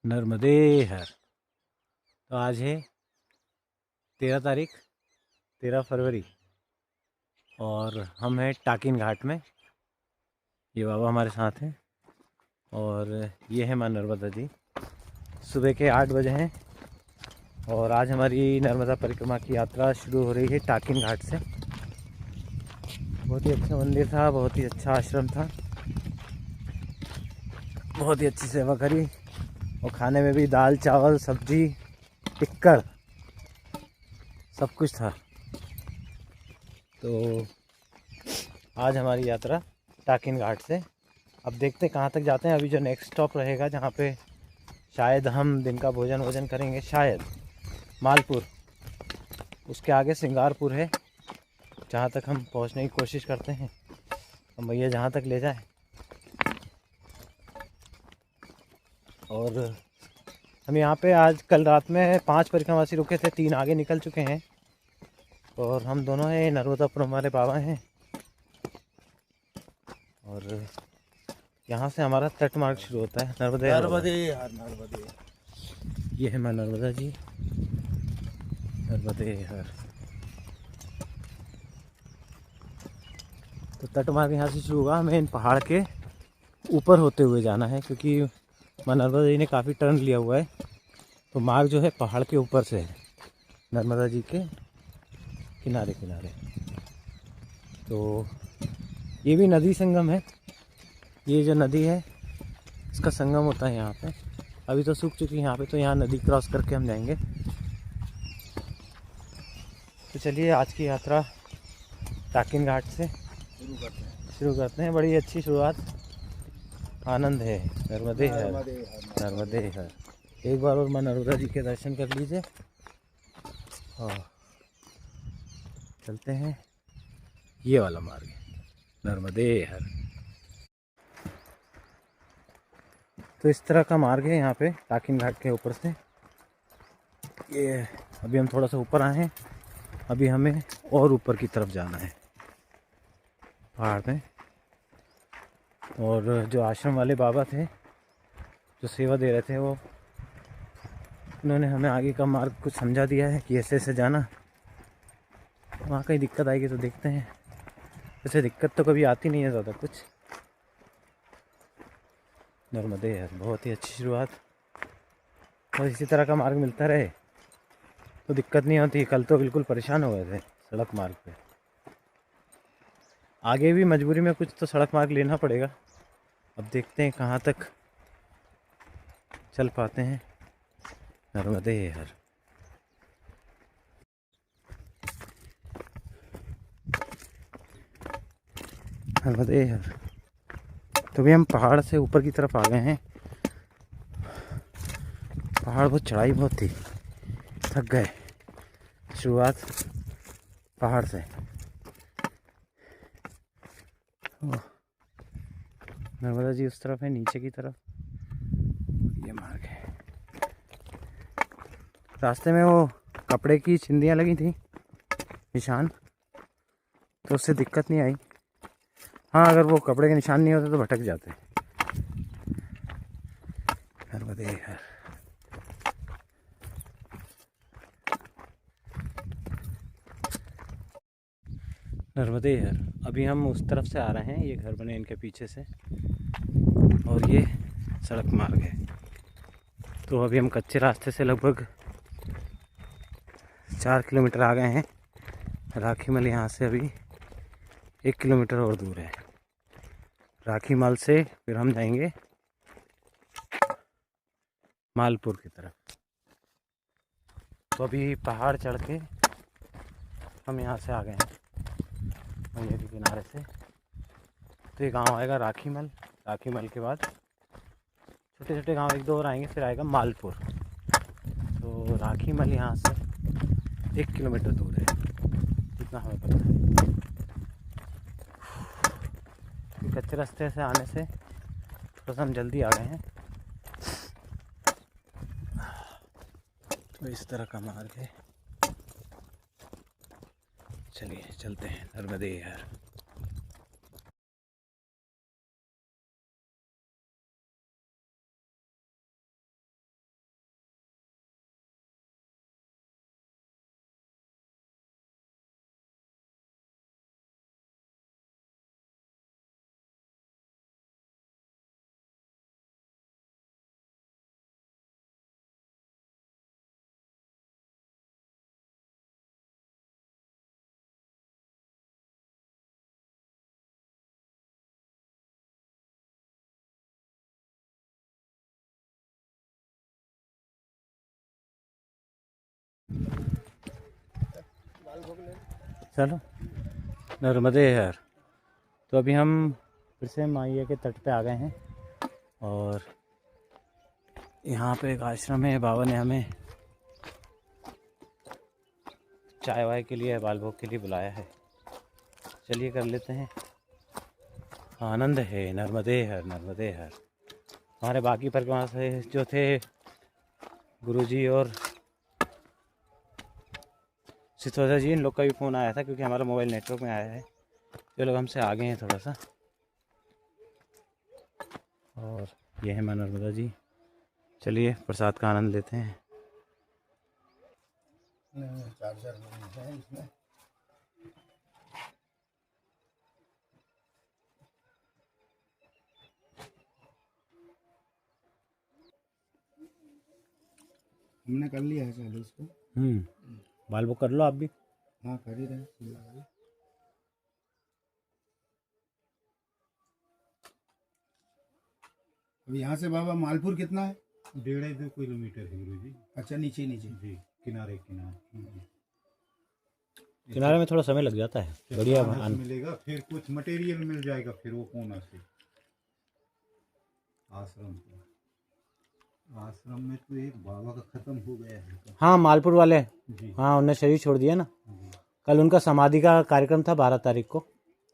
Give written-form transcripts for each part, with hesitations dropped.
नर्मदे हर। तो आज है 13 तारीख, 13 फरवरी, और हम हैं टाकिन घाट में। ये बाबा हमारे साथ हैं और ये है माँ नर्मदा जी। सुबह के 8 बजे हैं और आज हमारी नर्मदा परिक्रमा की यात्रा शुरू हो रही है टाकिन घाट से। बहुत ही अच्छा मंदिर था, बहुत ही अच्छा आश्रम था, बहुत ही अच्छी सेवा करी और खाने में भी दाल चावल सब्जी टिक्कर सब कुछ था। तो आज हमारी यात्रा टाकिन घाट से, अब देखते कहाँ तक जाते हैं। अभी जो नेक्स्ट स्टॉप रहेगा जहाँ पे शायद हम दिन का भोजन करेंगे, शायद मालपुर, उसके आगे सिंगारपुर है जहाँ तक हम पहुँचने की कोशिश करते हैं। हम भैया जहाँ तक ले जाए। और हम यहाँ पे आज कल रात में 5 परिक्रमावासी रुके थे, 3 आगे निकल चुके हैं और हम दोनों हैं। नर्मदापुरम वाले बाबा हैं और यहाँ से हमारा तट मार्ग शुरू होता है। नर्मदे। ये है माँ नर्मदा जी। नर्मदे हर। तो तट मार्ग यहाँ से शुरू हुआ। हमें इन पहाड़ के ऊपर होते हुए जाना है क्योंकि माँ नर्मदा जी ने काफ़ी टर्न लिया हुआ है। तो मार्ग जो है पहाड़ के ऊपर से है, नर्मदा जी के किनारे किनारे। तो ये भी नदी संगम है। ये जो नदी है इसका संगम होता है यहाँ पे। अभी तो सूख चुकी है यहाँ पे, तो यहाँ नदी क्रॉस करके हम जाएंगे। तो चलिए आज की यात्रा टाकिन घाट से शुरू करते हैं। बड़ी अच्छी शुरुआत, आनंद है। नर्मदे हर, नर्मदे हर। एक बार और माँ नर्मदा जी के दर्शन कर लीजिए और चलते हैं। ये वाला मार्ग है, नर्मदे हर। तो इस तरह का मार्ग है यहाँ पे टाकिन घाट के ऊपर से। ये अभी हम थोड़ा सा ऊपर आए हैं, अभी हमें और ऊपर की तरफ जाना है पहाड़ में। और जो आश्रम वाले बाबा थे जो सेवा दे रहे थे, वो उन्होंने हमें आगे का मार्ग कुछ समझा दिया है कि ऐसे ऐसे जाना। वहाँ कहीं दिक्कत आएगी तो देखते हैं। वैसे दिक्कत तो कभी आती नहीं है ज़्यादा कुछ। नर्मदे है, बहुत ही अच्छी शुरुआत। और इसी तरह का मार्ग मिलता रहे तो दिक्कत नहीं होती। कल तो बिल्कुल परेशान हो गए थे सड़क मार्ग पे। आगे भी मजबूरी में कुछ तो सड़क मार्ग लेना पड़ेगा। अब देखते हैं कहाँ तक चल पाते हैं। नर्मदे हर। नर्मदे हर। तो भी हम पहाड़ से ऊपर की तरफ आ गए हैं। पहाड़ बहुत चढ़ाई बहुत थी, थक गए। शुरुआत पहाड़ से। नर्मदा जी उस तरफ है, नीचे की तरफ ये मार्ग है। रास्ते में वो कपड़े की चिंदियाँ लगी थी, निशान, तो उससे दिक्कत नहीं आई। हाँ, अगर वो कपड़े के निशान नहीं होते तो भटक जाते। नर्मदे हर। नर्मदे हर। अभी हम उस तरफ से आ रहे हैं, ये घर बने इनके पीछे से और ये सड़क मार्ग है। तो अभी हम कच्चे रास्ते से लगभग 4 किलोमीटर आ गए हैं। राखी मल यहाँ से अभी 1 किलोमीटर और दूर है। राखी मल से फिर हम जाएंगे मालपुर की तरफ। तो अभी पहाड़ चढ़ के हम यहाँ से आ गए हैं गंगे के किनारे से। तो ये गांव आएगा राखी मल। राखी मल के बाद छोटे छोटे गांव 1-2 और आएंगे, फिर आएगा मालपुर। तो राखी मल यहाँ से 1 किलोमीटर दूर है, इतना हमें पता है। कच्चे रास्ते से आने से थोड़ा सा हम जल्दी आ गए हैं। तो इस तरह का मार्ग है। चलिए चलते हैं नर्मदे हर। चलो नर्मदे हर। तो अभी हम फिर से माइया के तट पे आ गए हैं और यहाँ पे एक आश्रम है। बाबा ने हमें चाय वाय के लिए, बाल भोग के लिए बुलाया है। चलिए कर लेते हैं। आनंद है। नर्मदे हर, नर्मदे हर। हमारे बाकी परिक्रमा से जो थे गुरुजी और सिद्धोजा जी, इन लोग का भी फ़ोन आया था क्योंकि हमारा मोबाइल नेटवर्क में आया है। ये लोग हमसे आगे हैं थोड़ा सा। और ये है मां नर्मदा जी। चलिए प्रसाद का आनंद लेते हैं। चार्जर है इसमें। हमने कर लिया है चालू इसको। बाल बुक कर लो आप भी। हाँ कर ही रहे। अब यहाँ से बाबा मालपुर कितना है? 1.5-2 किलोमीटर है गुरु जी। अच्छा नीचे नीचे जी, किनारे किनारे। किनारे में थोड़ा समय लग जाता है। बढ़िया मिलेगा, फिर कुछ मटेरियल मिल जाएगा। फिर वो कोना से आश्रम में तो एक बाबा का खत्म हो गया है। हाँ मालपुर वाले जी। हाँ, उन्हें शरीर छोड़ दिया ना। कल उनका समाधि का कार्यक्रम था 12 तारीख को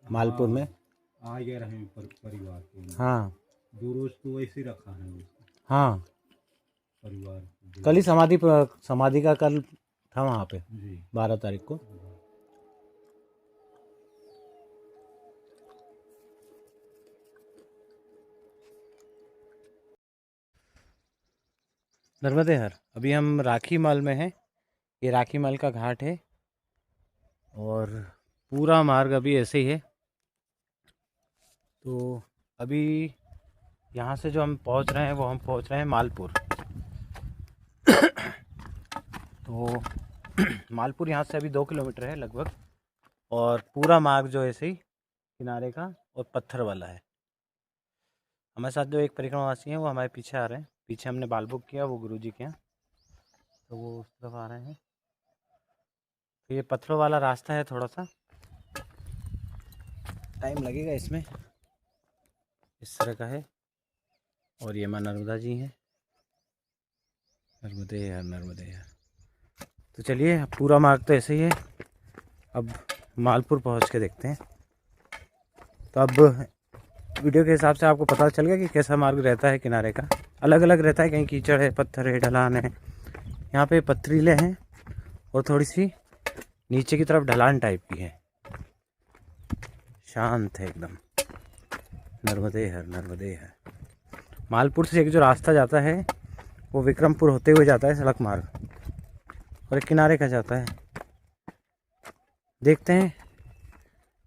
मालपुर में। आ गया रहे परिवार को। हाँ 2 रोज तो वैसे रखा है उसको। हाँ परिवार कल ही समाधि का कल था वहाँ पे जी 12 तारीख को। नर्मदे हर। अभी हम राखी माल में हैं। ये राखी माल का घाट है और पूरा मार्ग अभी ऐसे ही है। तो अभी यहाँ से जो हम पहुँच रहे हैं वो हम पहुँच रहे हैं मालपुर। तो मालपुर यहाँ से अभी 2 किलोमीटर है लगभग। और पूरा मार्ग जो ऐसे ही किनारे का और पत्थर वाला है। हमारे साथ जो एक परिक्रमावासी हैं वो हमारे पीछे आ रहे हैं। पीछे हमने बाल बुक किया, वो गुरुजी के यहाँ, तो वो उस तरफ आ रहे हैं। तो ये पत्थरों वाला रास्ता है, थोड़ा सा टाइम लगेगा इसमें। इस तरह का है। और ये मां नर्मदा जी हैं। नर्मदे हर, नर्मदे हर। तो चलिए पूरा मार्ग तो ऐसे ही है। अब मालपुर पहुंच के देखते हैं। तो अब वीडियो के हिसाब से आपको पता चल गया कि कैसा मार्ग रहता है। किनारे का अलग अलग रहता है, कहीं कीचड़ है, पत्थर है, ढलान है। यहाँ पे पथरीले हैं और थोड़ी सी नीचे की तरफ ढलान टाइप की है। शांत है एकदम। नर्मदे हर, नर्मदे हर। मालपुर से एक जो रास्ता जाता है वो विक्रमपुर होते हुए जाता है, सड़क मार्ग, और एक किनारे का जाता है। देखते हैं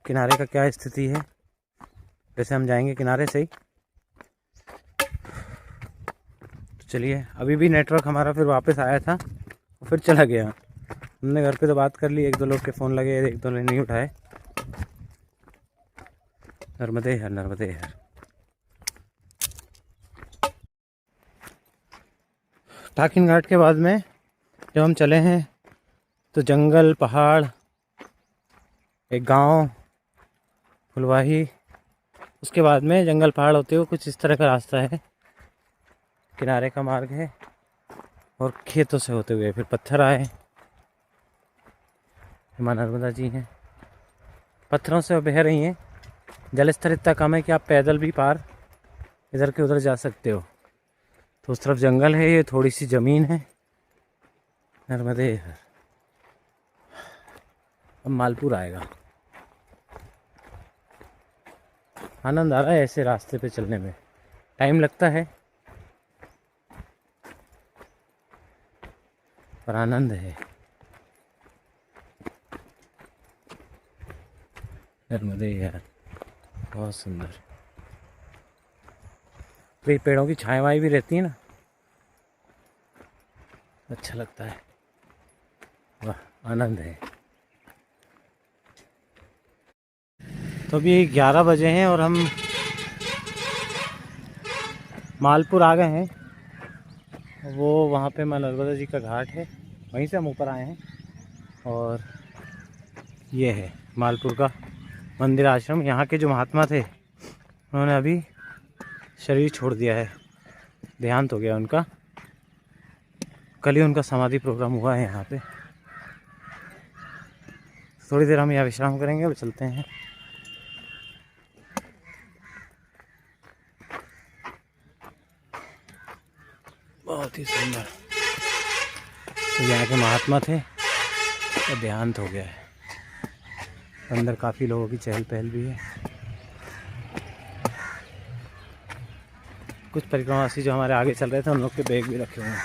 किनारे का क्या स्थिति है। वैसे हम जाएंगे किनारे से ही। तो चलिए, अभी भी नेटवर्क हमारा फिर वापस आया था और फिर चला गया। हमने घर पे तो बात कर ली, 1-2 लोग के फ़ोन लगे, 1-2 ने नहीं उठाए। नर्मदे हर, नर्मदे हर। टाकिन घाट के बाद में जब हम चले हैं तो जंगल, पहाड़, एक गांव, फुलवाही, उसके बाद में जंगल पहाड़ होते हुए कुछ इस तरह का रास्ता है। किनारे का मार्ग है और खेतों से होते हुए फिर पत्थर आए। मां नर्मदा जी हैं, पत्थरों से बह रही हैं। जल स्तर इतना कम है कि आप पैदल भी पार इधर के उधर जा सकते हो। तो उस तरफ जंगल है, ये थोड़ी सी ज़मीन है। नर्मदे हर। अब मालपुर आएगा। आनंद आ रहा है ऐसे रास्ते पे चलने में। टाइम लगता है पर आनंद है। नर्मदे यार, बहुत सुंदर। तो ये पेड़ों की छाया वाई भी रहती है ना, अच्छा लगता है। वाह, आनंद है। तो अभी 11 बजे हैं और हम मालपुर आ गए हैं। वो वहाँ पे मां नर्मदा जी का घाट है, वहीं से हम ऊपर आए हैं। और ये है मालपुर का मंदिर आश्रम। यहाँ के जो महात्मा थे उन्होंने अभी शरीर छोड़ दिया है, देहांत हो गया उनका। कल ही उनका समाधि प्रोग्राम हुआ है यहाँ पे। थोड़ी देर हम यहाँ विश्राम करेंगे और चलते हैं। बहुत ही सुंदर। तो यहाँ के महात्मा थे और देहांत हो गया है। अंदर काफ़ी लोगों की चहल पहल भी है। कुछ परिक्रमावासी जो हमारे आगे चल रहे थे उन लोग के बैग भी रखे हुए हैं।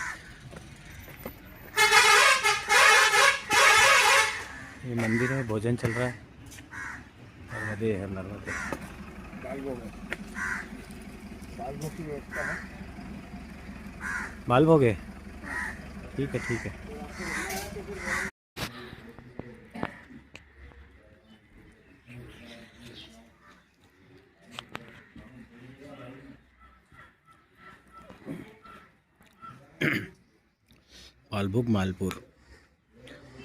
ये मंदिर है, भोजन चल रहा है। नर्मदे है, नर्मदे बाल भोग है। ठीक है, ठीक है। बालभोग मालपुर,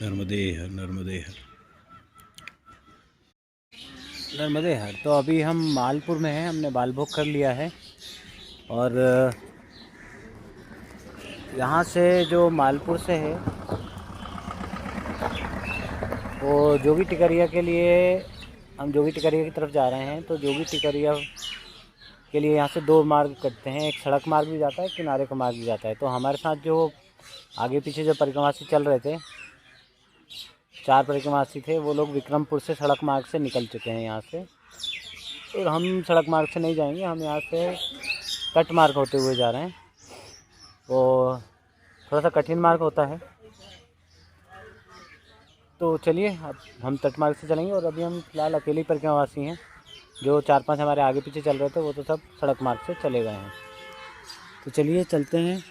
नर्मदे हर, नर्मदे हर, नर्मदे हर। तो अभी हम मालपुर में हैं, हमने बालभोग कर लिया है। और यहाँ से जो मालपुर से है वो जोगी टिकरिया के लिए, हम जोगी टिकरिया की तरफ जा रहे हैं। तो जोगी टिकरिया के लिए यहाँ से दो मार्ग कटते हैं, एक सड़क मार्ग भी जाता है, किनारे का मार्ग भी जाता है। तो हमारे साथ जो आगे पीछे जो परिक्रमावासी चल रहे थे, 4 परिक्रमावासी थे, वो लोग विक्रमपुर से सड़क मार्ग से निकल चुके हैं यहाँ से। और हम सड़क मार्ग से नहीं जाएंगे, हम यहाँ से तट मार्ग होते हुए जा रहे हैं। वो थोड़ा सा कठिन मार्ग होता है। तो चलिए अब हम तट मार्ग से चलेंगे। और अभी हम फिलहाल अकेले परिक्रमावासी हैं। जो 4-5 हमारे आगे पीछे चल रहे थे वो तो सब सड़क मार्ग से चले गए हैं। तो चलिए चलते हैं।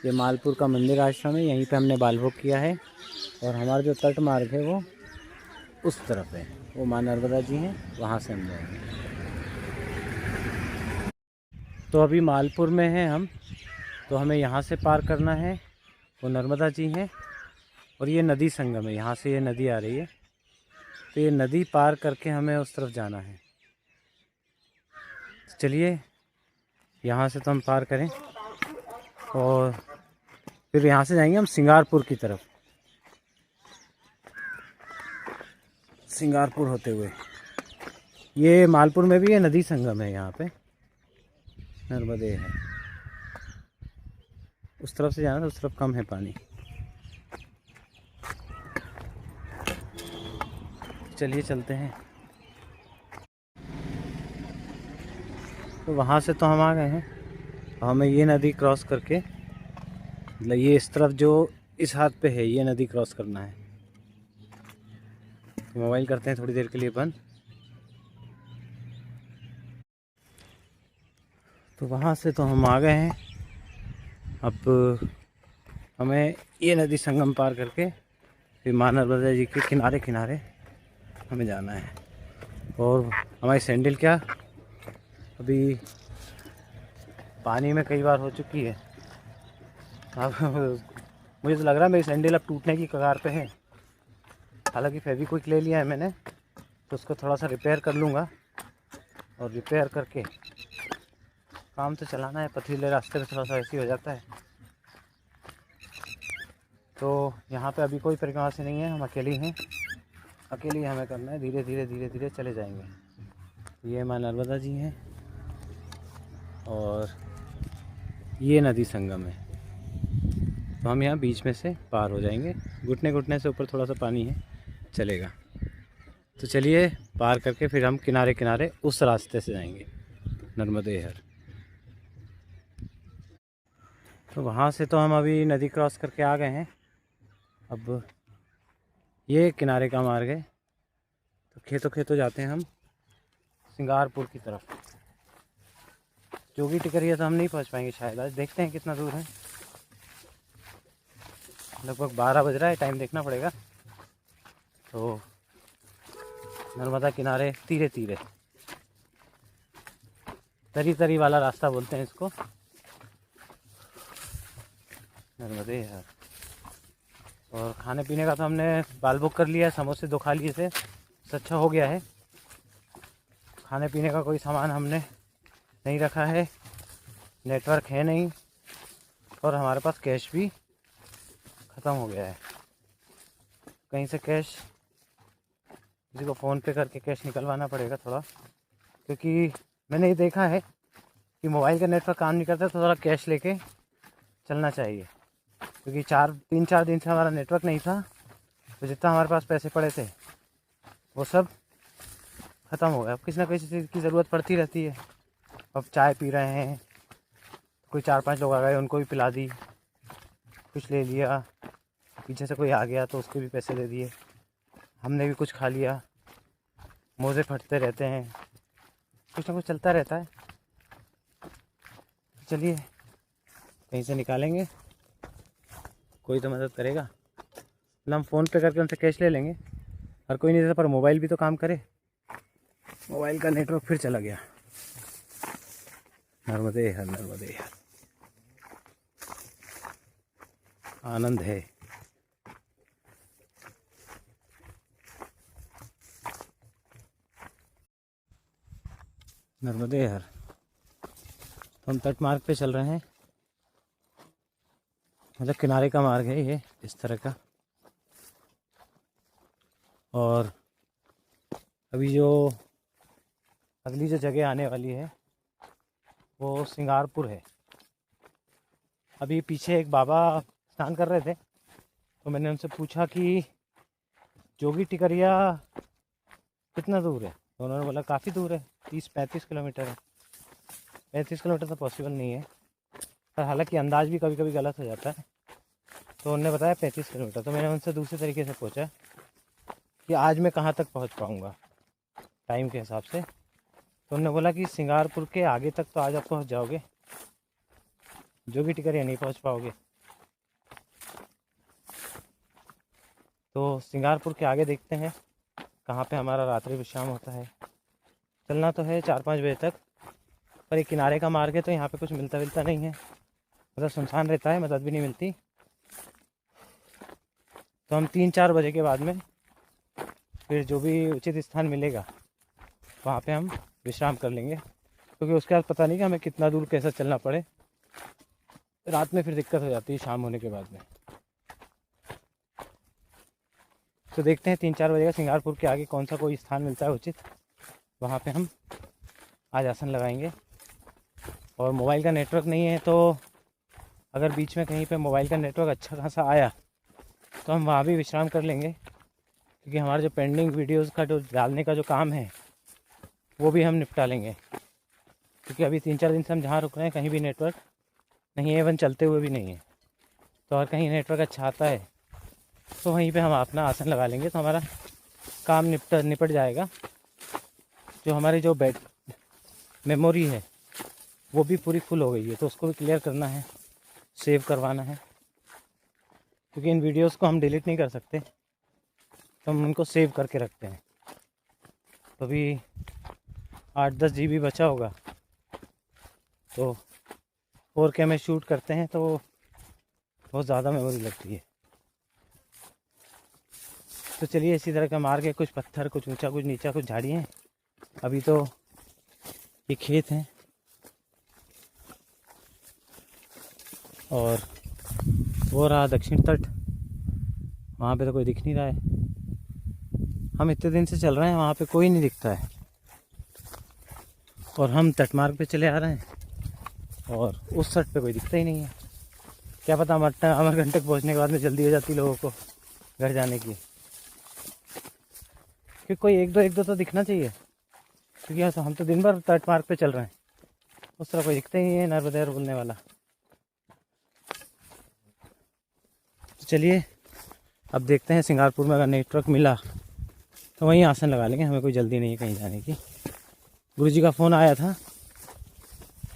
ये मालपुर का मंदिर आश्रम है, यहीं पे हमने बालभोग किया है। और हमारा जो तट मार्ग है वो उस तरफ है, वो माँ नर्मदा जी हैं, वहाँ से हम जाएंगे। तो अभी मालपुर में हैं हम। तो हमें यहाँ से पार करना है, वो नर्मदा जी हैं और ये नदी संगम है। यहाँ से ये नदी आ रही है, तो ये नदी पार करके हमें उस तरफ जाना है। चलिए यहाँ से तो हम पार करें और फिर यहाँ से जाएंगे हम सिंगारपुर की तरफ, सिंगारपुर होते हुए। ये मालपुर में भी ये नदी संगम है, यहाँ पे नर्मदे है। उस तरफ से जाना तो उस तरफ कम है पानी। चलिए चलते हैं। तो वहाँ से तो हम आ गए हैं, हमें ये नदी क्रॉस करके, मतलब ये इस तरफ जो इस हाथ पे है ये नदी क्रॉस करना है। तो मोबाइल करते हैं थोड़ी देर के लिए बंद। तो वहाँ से तो हम आ गए हैं। अब हमें ये नदी संगम पार करके फिर माँ नर्मदा जी के किनारे किनारे हमें जाना है। और हमारी सैंडल क्या अभी पानी में कई बार हो चुकी है। अब मुझे तो लग रहा है मेरी सैंडल अब टूटने की कगार पे है। हालांकि फेविक्विक ले लिया है मैंने, तो उसको थोड़ा सा रिपेयर कर लूँगा। और रिपेयर करके काम तो चलाना है, पथरीले रास्ते पे थोड़ा सा ऐसे ही हो जाता है। तो यहाँ पे अभी कोई परिक्रमावासी नहीं है, हम अकेले हैं। अकेले ही हमें करना है, धीरे धीरे धीरे धीरे चले जाएंगे। ये माँ नर्मदा जी हैं और ये नदी संगम है। तो हम यहाँ बीच में से पार हो जाएंगे। घुटने घुटने से ऊपर थोड़ा सा पानी है, चलेगा। तो चलिए पार करके फिर हम किनारे किनारे उस रास्ते से जाएंगे नर्मदे हर। तो वहाँ से तो हम अभी नदी क्रॉस करके आ गए हैं। अब ये किनारे का मार्ग है, तो खेतों खेतों जाते हैं हम सिंगारपुर की तरफ। जोगी टिकरिया तो हम नहीं पहुँच पाएंगे शायद आज, देखते हैं कितना दूर है। लगभग 12 बज रहा है, टाइम देखना पड़ेगा। तो नर्मदा किनारे तीरे तीरे, तरी तरी वाला रास्ता बोलते हैं इसको, नर्मदे हर। और खाने पीने का तो हमने बाल बुक कर लिया है, समोसे 2 खा लिए थे, अच्छा हो गया है। खाने पीने का कोई सामान हमने नहीं रखा है, नेटवर्क है नहीं, और हमारे पास कैश भी ख़त्म हो गया है। कहीं से कैश किसी को फ़ोन पे करके कैश निकलवाना पड़ेगा थोड़ा, क्योंकि मैंने ये देखा है कि मोबाइल का नेटवर्क काम नहीं करता, तो थोड़ा कैश लेके चलना चाहिए। क्योंकि 3-4 दिन से हमारा नेटवर्क नहीं था, तो जितना हमारे पास पैसे पड़े थे वो सब ख़त्म हो गया। अब किसी ना किसी चीज़ की ज़रूरत पड़ती रहती है। अब चाय पी रहे हैं, कोई 4-5 लोग आ गए, उनको भी पिला दी, कुछ ले लिया, पीछे से कोई आ गया तो उसके भी पैसे दे दिए, हमने भी कुछ खा लिया। मोज़े फटते रहते हैं, कुछ ना कुछ चलता रहता है। चलिए कहीं से निकालेंगे, कोई तो मदद करेगा, मतलब हम फ़ोन पे करके उनसे कैश ले लेंगे। और कोई नहीं देता, पर मोबाइल भी तो काम करे। मोबाइल का नेटवर्क फिर चला गया। नर्मदे हर, नर्मदे हर, आनंद है। नर्मदे हर। तो हम तट मार्ग पे चल रहे हैं, मतलब किनारे का मार्ग है ये इस तरह का। और अभी जो अगली जो जगह आने वाली है वो सिंगारपुर है। अभी पीछे एक बाबा स्नान कर रहे थे, तो मैंने उनसे पूछा कि जोगी टिकरिया कितना दूर है, तो उन्होंने बोला काफ़ी दूर है, 30-35 किलोमीटर है। 35 किलोमीटर तो पॉसिबल नहीं है, पर हालांकि अंदाज भी कभी कभी गलत हो जाता है। तो उन्होंने बताया 35 किलोमीटर। तो मैंने उनसे दूसरे तरीके से पूछा कि आज मैं कहाँ तक पहुँच पाऊँगा टाइम के हिसाब से। तो उन्होंने बोला कि सिंगारपुर के आगे तक तो आज आप पहुँच जाओगे, जोगी टिकरिया नहीं पहुँच पाओगे। तो सिंगारपुर के आगे देखते हैं कहाँ पे हमारा रात्रि विश्राम होता है। चलना तो है 4-5 बजे तक, पर एक किनारे का मार्ग है तो यहाँ पे कुछ मिलता विलता नहीं है, मतलब सुनसान रहता है, मदद भी नहीं मिलती। तो हम 3-4 बजे के बाद में फिर जो भी उचित स्थान मिलेगा वहाँ पे हम विश्राम कर लेंगे, क्योंकि उसके बाद पता नहीं कि हमें कितना दूर कैसा चलना पड़े। रात में फिर दिक्कत हो जाती है शाम होने के बाद में। तो देखते हैं 3-4 बजे का सिंगारपुर के आगे कौन सा कोई स्थान मिलता है उचित, वहाँ पे हम आज आसन लगाएंगे। और मोबाइल का नेटवर्क नहीं है, तो अगर बीच में कहीं पे मोबाइल का नेटवर्क अच्छा खासा आया तो हम वहाँ भी विश्राम कर लेंगे, क्योंकि हमारा जो पेंडिंग वीडियोस का जो डालने का जो काम है वो भी हम निपटा लेंगे। क्योंकि अभी 3-4 दिन से हम जहाँ रुक रहे हैं कहीं भी नेटवर्क नहीं है, इवन चलते हुए भी नहीं है। तो अगर कहीं नेटवर्क अच्छा आता है तो वहीं पे हम अपना आसन लगा लेंगे, तो हमारा काम निपट जाएगा। जो हमारी जो बैट मेमोरी है वो भी पूरी फुल हो गई है, तो उसको भी क्लियर करना है, सेव करवाना है, क्योंकि इन वीडियोस को हम डिलीट नहीं कर सकते, तो हम उनको सेव करके रखते हैं। तो अभी 8-10 GB बचा होगा, तो 4K में शूट करते हैं तो बहुत ज़्यादा मेमोरी लगती है। तो चलिए इसी तरह का मार्ग है, कुछ पत्थर, कुछ ऊंचा, कुछ नीचा, कुछ झाड़ी हैं। अभी तो ये खेत हैं और वो रहा दक्षिण तट, वहाँ पे तो कोई दिख नहीं रहा है। हम इतने दिन से चल रहे हैं, वहाँ पे कोई नहीं दिखता है, और हम तट मार्ग पे चले आ रहे हैं और उस तट पे कोई दिखता ही नहीं है। क्या पता अमरकंटक पहुँचने के बाद में जल्दी हो जाती लोगों को घर जाने की, कि कोई एक दो तो दिखना चाहिए, क्योंकि हम तो दिन भर तट मार्ग पे चल रहे हैं, उस तरह कोई दिखता ही नहीं है नर्मदेहर बोलने वाला। तो चलिए अब देखते हैं, सिंगारपुर में अगर नेटवर्क मिला तो वहीं आसन लगा लेंगे, हमें कोई जल्दी नहीं है कहीं जाने की। गुरुजी का फ़ोन आया था,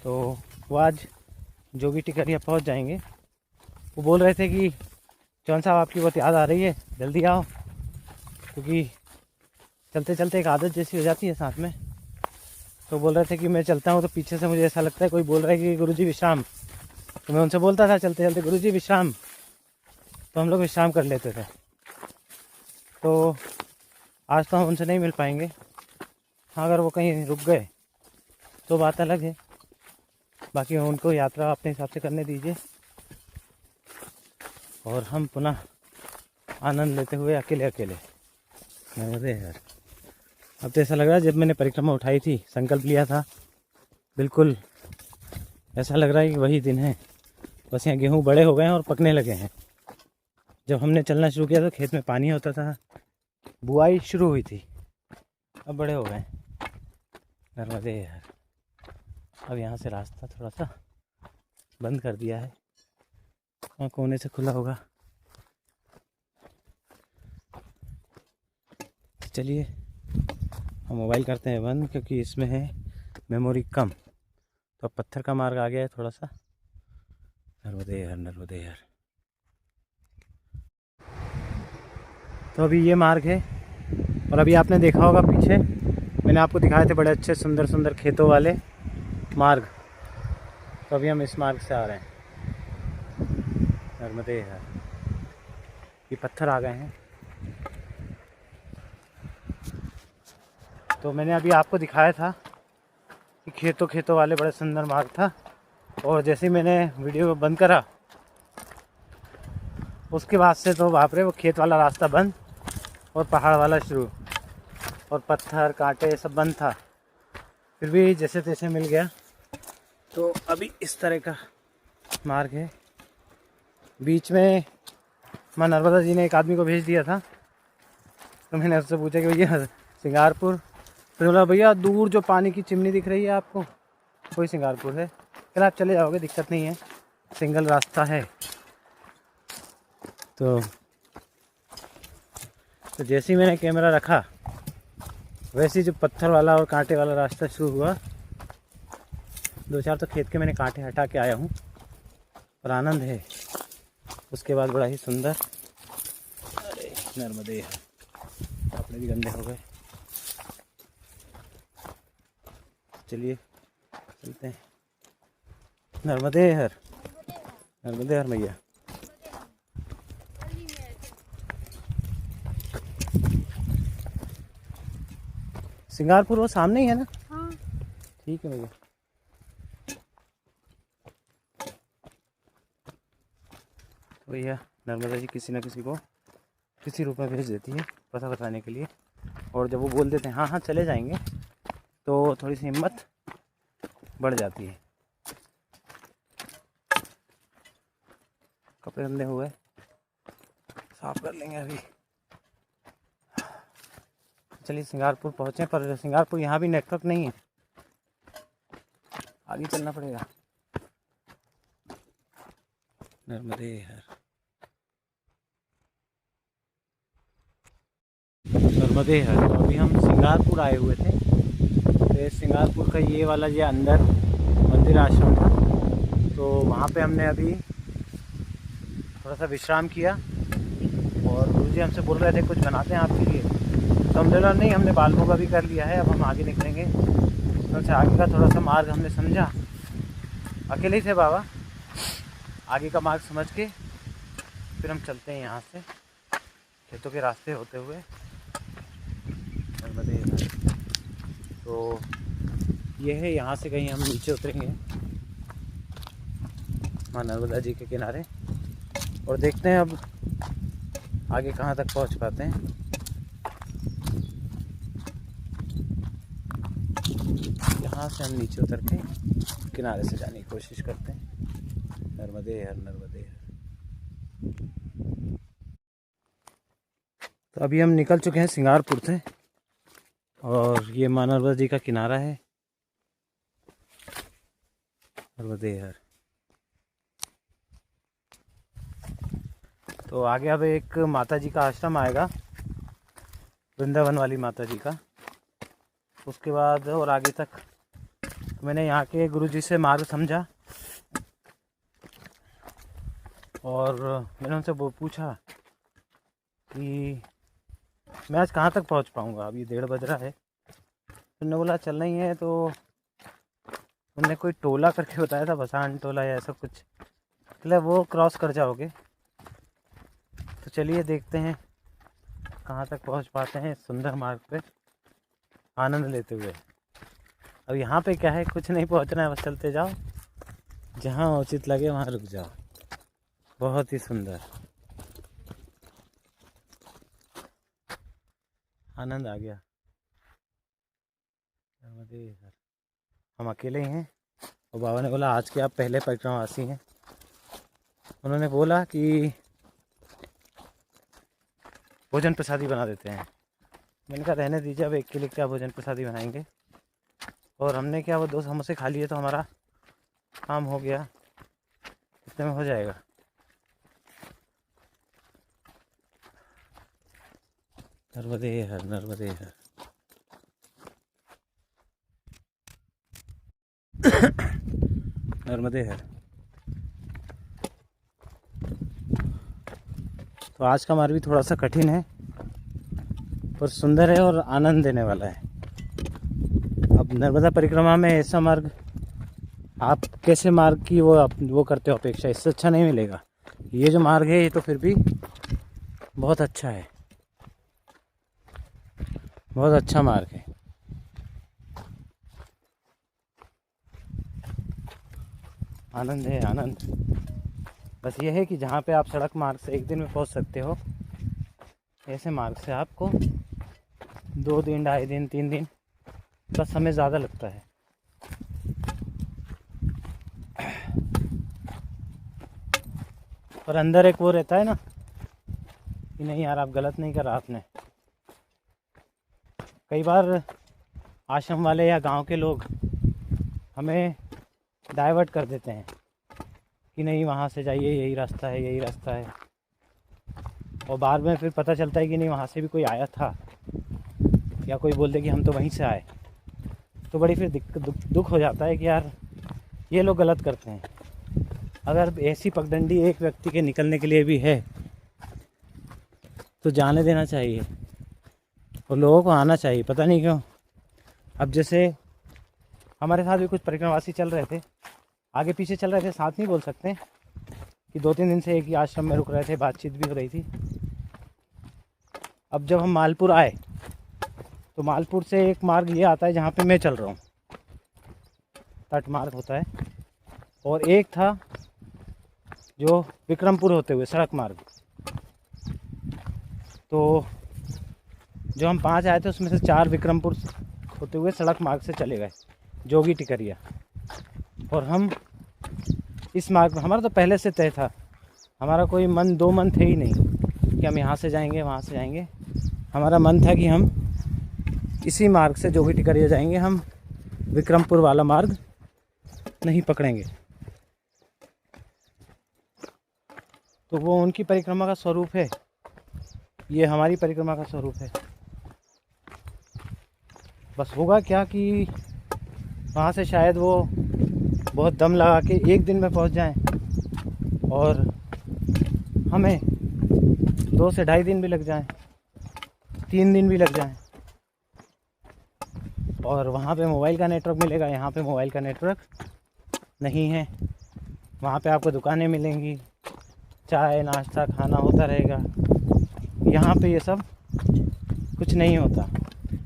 तो वो आज जोगी टिकरिया पहुंच जाएंगे। वो बोल रहे थे कि चौहान साहब आपकी बहुत याद आ रही है, जल्दी आओ, क्योंकि चलते चलते एक आदत जैसी हो जाती है साथ में। तो बोल रहे थे कि मैं चलता हूँ तो पीछे से मुझे ऐसा लगता है कोई बोल रहा है कि गुरुजी विश्राम, तो मैं उनसे बोलता था चलते चलते गुरुजी विश्राम, तो हम लोग विश्राम कर लेते थे। तो आज तो हम उनसे नहीं मिल पाएंगे। हाँ, अगर वो कहीं रुक गए तो बात अलग है, बाकी उनको यात्रा अपने हिसाब से करने दीजिए और हम पुनः आनंद लेते हुए अकेले अकेले। अरे यार, अब तो ऐसा लग रहा है जब मैंने परिक्रमा उठाई थी, संकल्प लिया था, बिल्कुल ऐसा लग रहा है कि वही दिन है। बस यहाँ गेहूँ बड़े हो गए हैं और पकने लगे हैं। जब हमने चलना शुरू किया तो खेत में पानी होता था, बुआई शुरू हुई थी, अब बड़े हो गए। नर्मदे यार, अब यहाँ से रास्ता थोड़ा सा बंद कर दिया है, वहाँ कोने से खुला होगा। चलिए हम मोबाइल करते हैं बंद, क्योंकि इसमें है मेमोरी कम। तो अब पत्थर का मार्ग आ गया है थोड़ा सा। नर्मदे यार, नर्मदे यार। तो अभी ये मार्ग है, और अभी आपने देखा होगा पीछे मैंने आपको दिखाए थे बड़े अच्छे सुंदर सुंदर खेतों वाले मार्ग। तो अभी हम इस मार्ग से आ रहे हैं। नर्मदे यार, ये पत्थर आ गए हैं। तो मैंने अभी आपको दिखाया था कि खेतों वाले बड़े सुंदर मार्ग था, और जैसे ही मैंने वीडियो बंद करा उसके बाद से तो बाप रे, वो खेत वाला रास्ता बंद और पहाड़ वाला शुरू, और पत्थर कांटे सब बंद था। फिर भी जैसे तैसे मिल गया। तो अभी इस तरह का मार्ग है। बीच में माँ नर्मदा जी ने एक आदमी को भेज दिया था, तो मैंने उससे पूछा कि भैया सिंगारपुर, तो बोला भैया दूर जो पानी की चिमनी दिख रही है आपको, वही सिंगारपुर है। फिर आप चले जाओगे, दिक्कत नहीं है, सिंगल रास्ता है। तो जैसे ही मैंने कैमरा रखा वैसे ही जो पत्थर वाला और कांटे वाला रास्ता शुरू हुआ। 2-4 तो खेत के मैंने कांटे हटा के आया हूँ, पर आनंद है। उसके बाद बड़ा ही सुंदर। अरे नर्मदे, कपड़े भी गंदे हो गए। चलिए चलते हैं। नर्मदे हर, नर्मदे हर मैया। सिंगारपुर वो सामने ही है ना? हाँ। ठीक है भैया। भैया नर्मदा जी किसी न किसी को किसी रूप में भेज देती है पता बताने के लिए, और जब वो बोल देते हैं हाँ हाँ चले जाएंगे, तो थोड़ी सी हिम्मत बढ़ जाती है। कपड़े गंदे हुए, साफ कर लेंगे अभी। चलिए सिंगारपुर पहुँचे, पर सिंगारपुर यहाँ भी नेटवर्क नहीं है, आगे चलना पड़ेगा। नर्मदे हर, नर्मदे हर। तो अभी हम सिंगारपुर आए हुए थे। तो सिंगारपुर का ये वाला जो अंदर मंदिर आश्रम था, तो वहाँ पे हमने अभी थोड़ा सा विश्राम किया, और गुरुजी हमसे बोल रहे थे कुछ बनाते हैं आपके लिए। तो हम बोला नहीं, हमने बालमोगा भी कर लिया है, अब हम आगे निकलेंगे। तो आगे का थोड़ा सा मार्ग हमने समझा, अकेले ही थे बाबा, आगे का मार्ग समझ के फिर हम चलते हैं यहाँ से खेतों के रास्ते होते हुए। तो ये है, यहाँ से कहीं हम नीचे उतरेंगे माँ नर्मदा जी के किनारे, और देखते हैं अब आगे कहाँ तक पहुँच पाते हैं। यहाँ से हम नीचे उतर के किनारे से जाने की कोशिश करते हैं। नर्मदे हर, नर्मदे हर। तो अभी हम निकल चुके हैं सिंगारपुर से, और ये माँ नर्मदा जी का किनारा है। नर्मदे हर। तो आगे अब एक माता जी का आश्रम आएगा, वृंदावन वाली माता जी का। उसके बाद और आगे तक मैंने यहाँ के गुरुजी से मार्ग समझा, और मैंने उनसे पूछा कि मैं आज कहाँ तक पहुँच पाऊँगा, अभी 1:30 बज रहा है। उन्होंने बोला चलना ही है, तो उन्होंने कोई टोला करके बताया था, बसान टोला या ऐसा कुछ, मतलब वो क्रॉस कर जाओगे। चलिए देखते हैं कहाँ तक पहुँच पाते हैं इस सुंदर मार्ग पे आनंद लेते हुए। अब यहाँ पे क्या है, कुछ नहीं पहुँचना है, बस चलते जाओ, जहाँ उचित लगे वहाँ रुक जाओ। बहुत ही सुंदर आनंद आ गया। हम अकेले ही हैं और बाबा ने बोला आज के आप पहले परिक्रमावासी हैं। उन्होंने बोला कि भोजन प्रसादी बना देते हैं। मैंने कहा रहने दीजिए, अब एक के लिए क्या भोजन प्रसादी बनाएंगे। और हमने क्या वो 2 समोसे खा लिए तो हमारा काम हो गया, इतने में हो जाएगा। नर्मदे हर नर्मदे हर। नर्मदे हर। तो आज का मार्ग भी थोड़ा सा कठिन है पर सुंदर है और आनंद देने वाला है। अब नर्मदा परिक्रमा में ऐसा मार्ग आप कैसे मार्ग की वो करते हो अपेक्षा, इससे अच्छा नहीं मिलेगा। ये जो मार्ग है ये तो फिर भी बहुत अच्छा है, बहुत अच्छा मार्ग है। आनंद है आनंद। बस ये है कि जहाँ पे आप सड़क मार्ग से एक दिन में पहुँच सकते हो, ऐसे मार्ग से आपको 2 दिन, 2.5 दिन, 3 दिन का समय ज़्यादा लगता है। और अंदर एक वो रहता है ना कि नहीं यार आप गलत नहीं करा आपने। कई बार आश्रम वाले या गांव के लोग हमें डाइवर्ट कर देते हैं कि नहीं वहाँ से जाइए, यही रास्ता है, यही रास्ता है। और बाद में फिर पता चलता है कि नहीं वहाँ से भी कोई आया था, या कोई बोलते कि हम तो वहीं से आए। तो बड़ी फिर दुख हो जाता है कि यार ये लोग गलत करते हैं। अगर ऐसी पगडंडी एक व्यक्ति के निकलने के लिए भी है तो जाने देना चाहिए और लोगों को आना चाहिए। पता नहीं क्यों। अब जैसे हमारे साथ भी कुछ परिक्रमावासी चल रहे थे, आगे पीछे चल रहे थे, साथ नहीं बोल सकते कि 2-3 दिन से एक ही आश्रम में रुक रहे थे, बातचीत भी हो रही थी। अब जब हम मालपुर आए तो मालपुर से एक मार्ग ये आता है जहाँ पे मैं चल रहा हूँ, तट मार्ग होता है, और एक था जो विक्रमपुर होते हुए सड़क मार्ग। तो जो हम 5 आए थे उसमें से 4 विक्रमपुर होते हुए सड़क मार्ग से चले गए, जोगी टिकरिया। और हम इस मार्ग में, हमारा तो पहले से तय था, हमारा कोई 2 मन थे ही नहीं कि हम यहाँ से जाएंगे वहाँ से जाएंगे। हमारा मन था कि हम इसी मार्ग से जोगी टिकरिया जाएंगे, हम विक्रमपुर वाला मार्ग नहीं पकड़ेंगे। तो वो उनकी परिक्रमा का स्वरूप है, ये हमारी परिक्रमा का स्वरूप है। बस होगा क्या कि वहाँ से शायद वो बहुत दम लगा के एक दिन में पहुँच जाएं और हमें 2 से 2.5 दिन भी लग जाएं, 3 दिन भी लग जाएं। और वहाँ पे मोबाइल का नेटवर्क मिलेगा, यहाँ पे मोबाइल का नेटवर्क नहीं है। वहाँ पे आपको दुकानें मिलेंगी, चाय नाश्ता खाना होता रहेगा। यहाँ पे ये सब कुछ नहीं होता।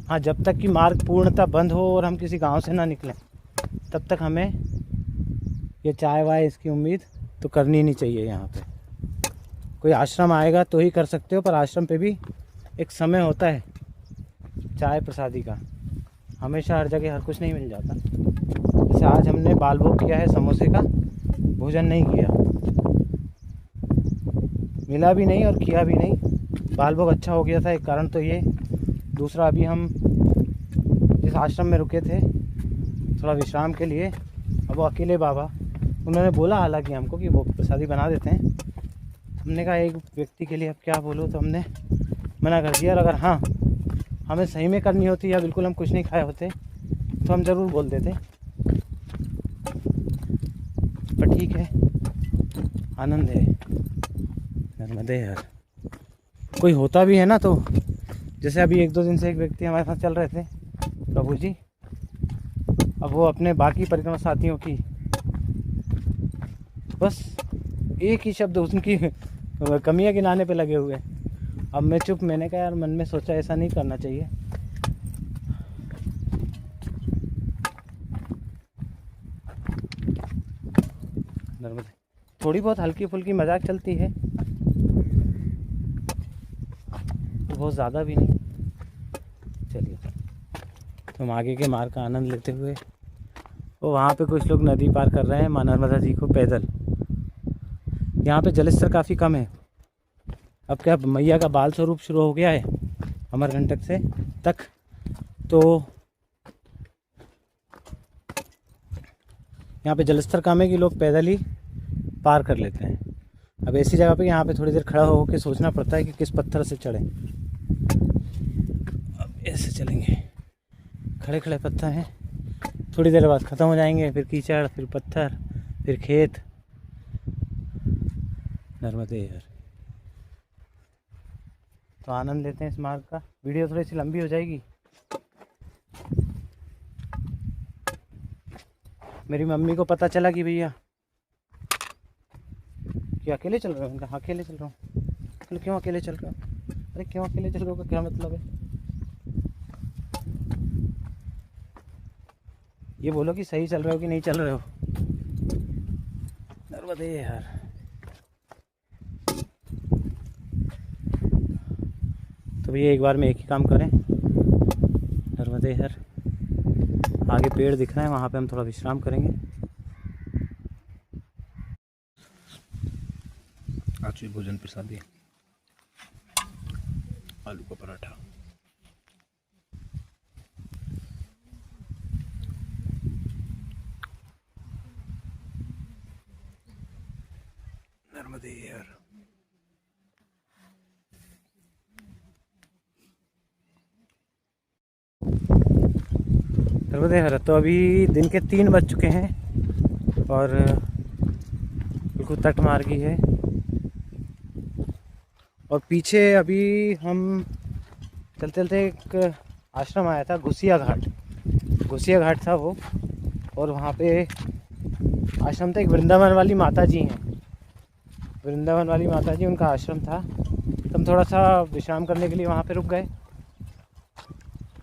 हाँ, जब तक कि मार्ग पूर्णतः बंद हो और हम किसी गांव से ना निकलें तब तक हमें ये चाय वाय इसकी उम्मीद तो करनी नहीं चाहिए। यहाँ पे कोई आश्रम आएगा तो ही कर सकते हो, पर आश्रम पे भी एक समय होता है चाय प्रसादी का। हमेशा हर जगह हर कुछ नहीं मिल जाता। जैसे आज हमने बाल भोग किया है, समोसे का भोजन नहीं किया, मिला भी नहीं और किया भी नहीं। बाल भोग अच्छा हो गया था, एक कारण तो ये। दूसरा, अभी हम जिस आश्रम में रुके थे थोड़ा विश्राम के लिए, अब वो अकेले बाबा, उन्होंने बोला हालांकि हमको कि वो प्रसादी बना देते हैं। हमने कहा एक व्यक्ति के लिए अब क्या बोलो, तो हमने मना कर दिया। और अगर हाँ हमें सही में करनी होती या बिल्कुल हम कुछ नहीं खाए होते तो हम ज़रूर बोल देते। पर ठीक है, आनंद है, नर्मदे हर। कोई होता भी है ना, तो जैसे अभी 1-2 दिन से एक व्यक्ति हमारे साथ चल रहे थे, प्रभु जी, अब वो अपने बाकी परिक्रमा साथियों की बस एक ही शब्द उनकी वो कमियाँ गिनाने पे लगे हुए हैं। अब मैं चुप, मैंने कहा यार, मन में सोचा ऐसा नहीं करना चाहिए। नर्मदा थोड़ी बहुत हल्की फुल्की मजाक चलती है, बहुत ज़्यादा भी नहीं। चलिए तो हम आगे के मार्ग का आनंद लेते हुए, वो वहाँ पे कुछ लोग नदी पार कर रहे हैं माँ नर्मदा जी को पैदल। यहाँ पे जलस्तर काफ़ी कम है। अब क्या मैया का बाल स्वरूप शुरू हो गया है अमरकंटक से तक, तो यहाँ पे जलस्तर कम है कि लोग पैदल ही पार कर लेते हैं। अब ऐसी जगह पे यहाँ पे थोड़ी देर खड़ा होकर सोचना पड़ता है कि किस पत्थर से चढ़ें। अब ऐसे चलेंगे, खड़े खड़े पत्थर हैं, थोड़ी देर बाद ख़त्म हो जाएंगे, फिर कीचड़, फिर पत्थर, फिर खेत। नर्मदे यार, तो आनंद लेते हैं इस मार्ग का। वीडियो थोड़ी सी लंबी हो जाएगी। मेरी मम्मी को पता चला कि भैया कि अकेले चल रहे हो। उनका अकेले चल रहा हूँ। तो क्यों अकेले चल रहे हो? अरे क्यों अकेले चल रहे हो, क्या मतलब है? ये बोलो कि सही चल रहे हो कि नहीं चल रहे हो। नर्मदे यार, तो भैया एक बार में एक ही काम करें। नर्मदे यार, आगे पेड़ दिख रहे हैं, वहाँ पे हम थोड़ा विश्राम करेंगे। आज भोजन प्रसादी आलू का पराठा। नर्मदे यार, नर्मदे यार, तो अभी दिन के 3 बज चुके हैं और बिल्कुल तट मार्गी है। और पीछे अभी हम चलते चलते एक आश्रम आया था, घुसिया घाट था वो। और वहाँ पे आश्रम था, एक वृंदावन वाली माता जी हैं, वृंदावन वाली माता जी, उनका आश्रम था। तो हम थोड़ा सा विश्राम करने के लिए वहाँ पे रुक गए।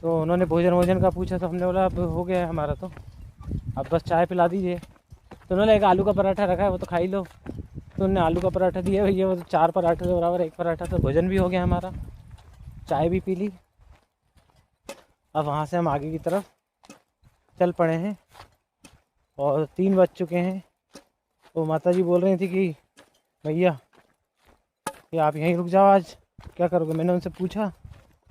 तो उन्होंने भोजन का पूछा, तो हमने बोला अब हो गया है हमारा, तो अब बस चाय पिला दीजिए। तो उन्होंने एक आलू का पराठा रखा है, वो तो खा ही लो। तो उन्होंने आलू का पराठा दिया भैया, वो तो 4 पराठे के बराबर 1 पराठा। तो भोजन भी हो गया हमारा, चाय भी पी ली। अब वहाँ से हम आगे की तरफ चल पड़े हैं और 3 बज चुके हैं। तो माता जी बोल रही थी कि भैया कि आप यहीं रुक जाओ, आज क्या करोगे। मैंने उनसे पूछा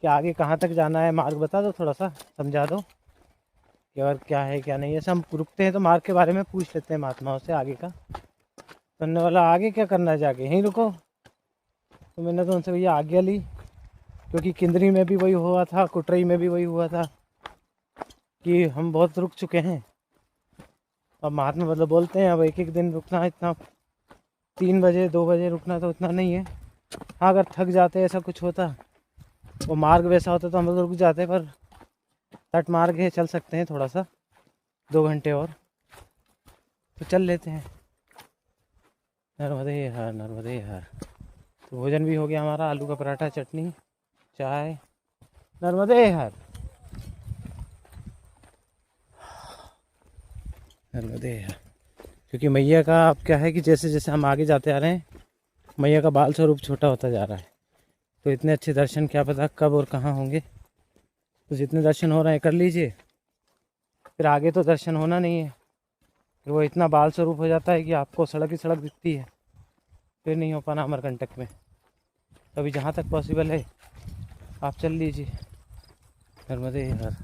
कि आगे कहाँ तक जाना है, मार्ग बता दो, थोड़ा सा समझा दो कि और क्या है क्या नहीं। ऐसे हम रुकते हैं तो मार्ग के बारे में पूछ लेते हैं महात्माओं से आगे का। तो उन्होंने बोला आगे क्या करना है, जाके यहीं रुको। तो मैंने तो उनसे भैया आज्ञा ली, क्योंकि किंदरी में भी वही हुआ था, कुटरई में भी वही हुआ था कि हम बहुत रुक चुके हैं। अब महात्मा मतलब बोलते हैं अब एक दिन रुकना, इतना 3 बजे 2 बजे रुकना तो उतना नहीं है। हाँ, अगर थक जाते ऐसा कुछ होता, वो मार्ग वैसा होता तो हम लोग रुक जाते, पर तट मार्ग है, चल सकते हैं थोड़ा सा 2 घंटे और, तो चल लेते हैं। नर्मदे यार, नर्मदे यार। तो भोजन भी हो गया हमारा, आलू का पराठा, चटनी, चाय। नर्मदे यार, नर्मदे यार। क्योंकि मैया का अब क्या है कि जैसे जैसे हम आगे जाते आ रहे हैं, मैया का बाल स्वरूप छोटा होता जा रहा है। तो इतने अच्छे दर्शन क्या पता कब और कहाँ होंगे। तो जितने दर्शन हो रहे हैं कर लीजिए, फिर आगे तो दर्शन होना नहीं है। फिर वो इतना बाल स्वरूप हो जाता है कि आपको सड़क ही सड़क दिखती है, फिर नहीं हो पाना अमरकंटक में। तो अभी जहाँ तक पॉसिबल है आप चल लीजिए। नर्मदे यार,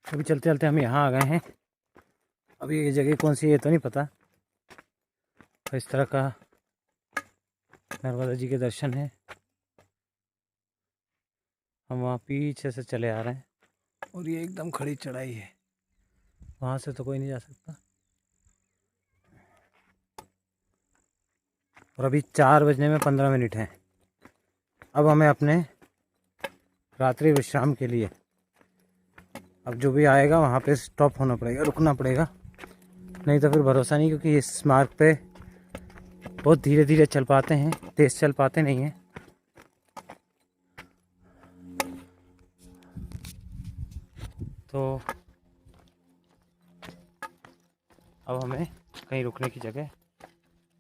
अभी चलते चलते हम यहाँ आ गए हैं। अभी ये जगह कौन सी है तो नहीं पता। तो इस तरह का नर्मदा जी के दर्शन है। हम वहाँ पीछे से चले आ रहे हैं और ये एकदम खड़ी चढ़ाई है, वहाँ से तो कोई नहीं जा सकता। और अभी 4 बजने में 15 मिनट हैं। अब हमें अपने रात्रि विश्राम के लिए अब जो भी आएगा वहाँ पे स्टॉप होना पड़ेगा, रुकना पड़ेगा, नहीं तो फिर भरोसा नहीं, क्योंकि इस मार्ग पे बहुत धीरे धीरे चल पाते हैं, तेज़ चल पाते नहीं हैं। तो अब हमें कहीं रुकने की जगह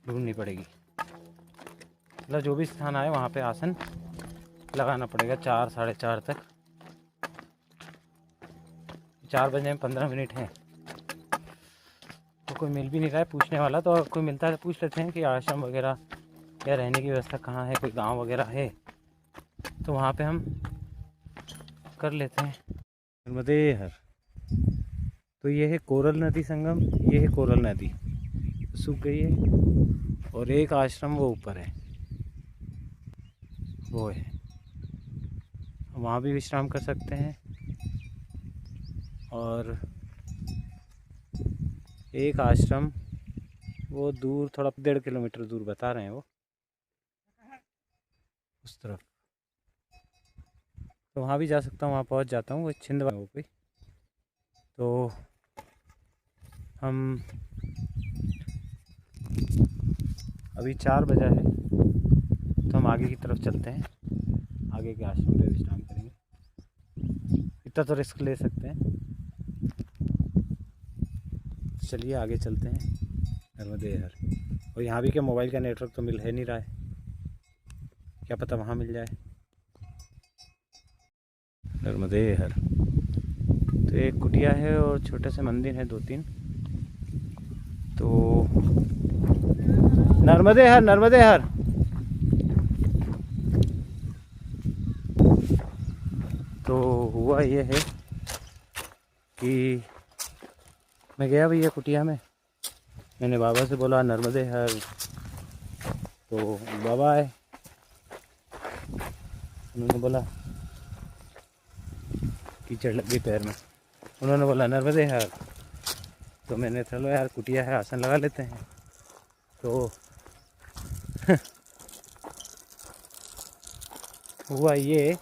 ढूंढनी पड़ेगी। मतलब जो भी स्थान आए वहाँ पे आसन लगाना पड़ेगा 4 साढ़े 4 तक। 4 बजने में 15 मिनट हैं, तो कोई मिल भी नहीं रहा है पूछने वाला। तो अगर कोई मिलता है तो पूछ लेते हैं कि आश्रम वगैरह या रहने की व्यवस्था कहाँ है, कोई गांव वगैरह है तो वहाँ पे हम कर लेते हैं। नर्मदे हर। तो ये है कोरल नदी संगम, ये है कोरल नदी, सूख गई है, और एक आश्रम वो ऊपर है, वो है, वहाँ भी विश्राम कर सकते हैं। और एक आश्रम वो दूर, थोड़ा 1.5 किलोमीटर दूर बता रहे हैं वो, उस तरफ, तो वहाँ भी जा सकता हूँ, वहाँ पहुँच जाता हूँ। वो छिंदवा हो गई। तो हम अभी 4 बजा है, तो हम आगे की तरफ चलते हैं, आगे के आश्रम पे विश्राम करेंगे। इतना तो रिस्क ले सकते हैं। चलिए आगे चलते हैं। नर्मदे हर। और यहाँ भी क्या मोबाइल का नेटवर्क तो मिल है नहीं रहा है, क्या पता वहाँ मिल जाए। नर्मदे हर। तो एक कुटिया है और छोटे से मंदिर है 2-3। तो नर्मदे हर, नर्मदे हर। तो हुआ ये है कि मैं गया भैया कुटिया में, मैंने बाबा से बोला नर्मदे हर, तो बाबा आए, उन्होंने बोला कीचड़ लग गई पैर में, उन्होंने बोला नर्मदे हर। तो मैंने चलो यार कुटिया है, आसन लगा लेते हैं। तो हुआ ये,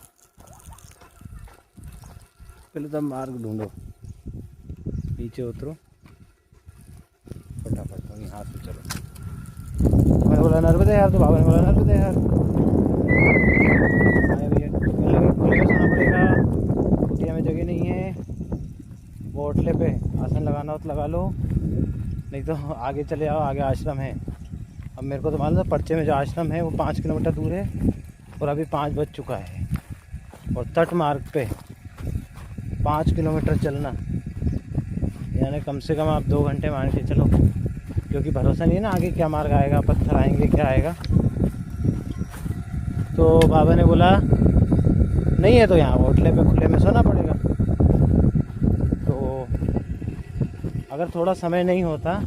पहले तो मार्ग ढूंढो, नीचे उतरो फटाफट, वहीं हाथ में चलो। मैंने बोला नर्मदे हर, तो बाबा ने बोला नर्मदे हर। आया भैया, खुले में सोना पड़ेगा, कुटिया में जगह नहीं है, वो होटले पे आसन लगाना हो तो लगा लो, नहीं तो आगे चले जाओ, आगे आश्रम है। अब मेरे को तो मालूम है पर्चे में जो आश्रम है वो 5 किलोमीटर दूर है, और अभी 5 बज चुका है, और तट मार्ग पे 5 किलोमीटर चलना, यानी कम से कम आप 2 घंटे मान के चलो, क्योंकि भरोसा नहीं है ना आगे क्या मार्ग आएगा, पत्थर आएंगे, क्या आएगा। तो बाबा ने बोला नहीं है तो यहाँ होटले पे खुले में सोना पड़ेगा। तो अगर थोड़ा समय नहीं होता,